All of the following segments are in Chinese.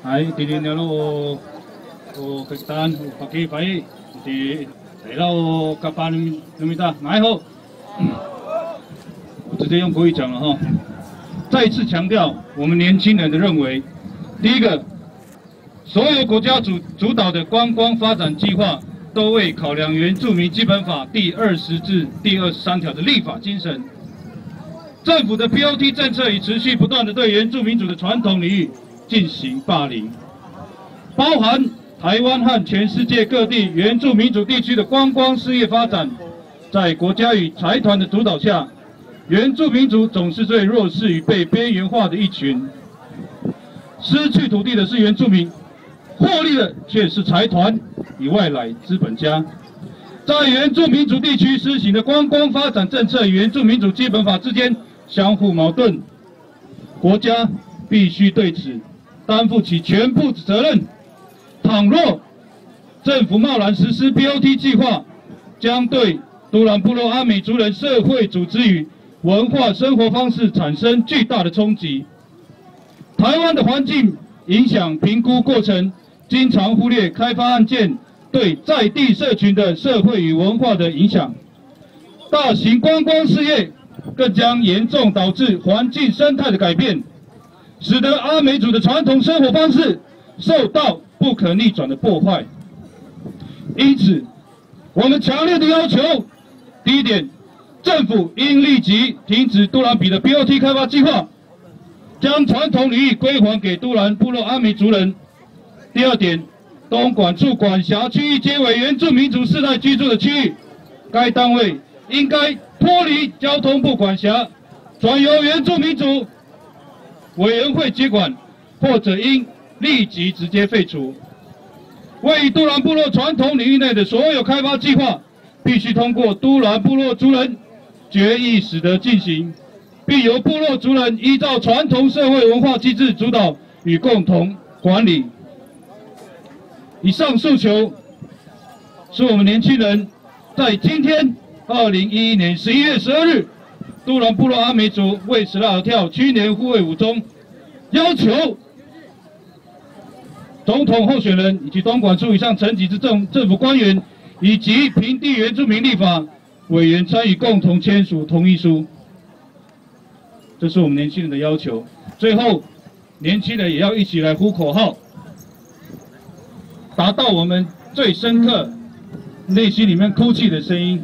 喺啲啲咯，個單個機費啲嚟到kapan kita， 來後，我直接用國語講了哈。再一次強調，我們年輕人的認為，第一個，所有國家主導的觀光發展計劃，都未考量原住民基本法第20至第23條的立法精神。政府的 BOT 政策已持續不斷地對原住民族的傳統領域進行霸凌，包含台灣和全世界各地原住民族地區的觀光事業發展，在國家與財團的主導下，原住民族總是最弱勢與被邊緣化的一群。失去土地的是原住民，獲利的卻是財團與外來資本家。在原住民族地區施行的觀光發展政策與原住民族基本法之間相互矛盾，國家必須對此擔負起全部責任。倘若政府貿然實施 BOT 計劃，將對都蘭部落阿美族人社會組織與文化生活方式產生巨大的衝擊。台灣的環境影響評估過程經常忽略開發案件對在地社群的社會與文化的影響，大型觀光事業更將嚴重導致環境生態的改變，使得阿美族的傳統生活方式受到不可逆轉的破壞。因此，我們強烈的要求：第一點，政府應立即停止都蘭比的 BOT 開發計劃，將傳統領域歸還給都蘭部落阿美族人。第二點，東管處管轄區域皆為原住民族世代居住的區域，該單位應該脫離交通部管轄，轉由原住民族委員會接管，或者應立即直接廢除。位於都蘭部落傳統領域內的所有開發計劃，必須通過都蘭部落族人決議使得進行，並由部落族人依照傳統社會文化機制主導與共同管理。以上訴求是我們年輕人在今天2011年11月12日都蘭部落阿美族為12條區年護衛武中要求總統候選人以及東管處以上層級之政府官員以及平地原住民立法委員參與共同簽署同意書。這是我們年輕人的要求。最後，年輕人也要一起來呼口號，達到我們最深刻內心裡面哭泣的聲音。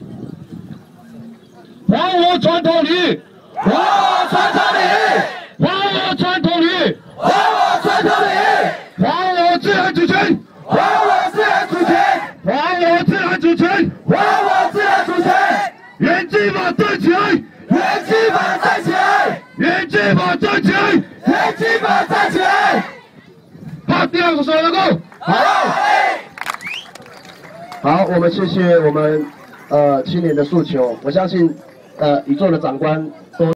還我傳統領域，還我傳統領域，還我傳統領域，還我傳統領域，還我自然主權，還我自然主權，還我自然主權，還我自然主權。原基法站起來，原基法站起來，原基法站起來，原基法站起來。好，第二個說能夠好。好，我们谢谢我们青年的诉求，我相信宇宙的长官都。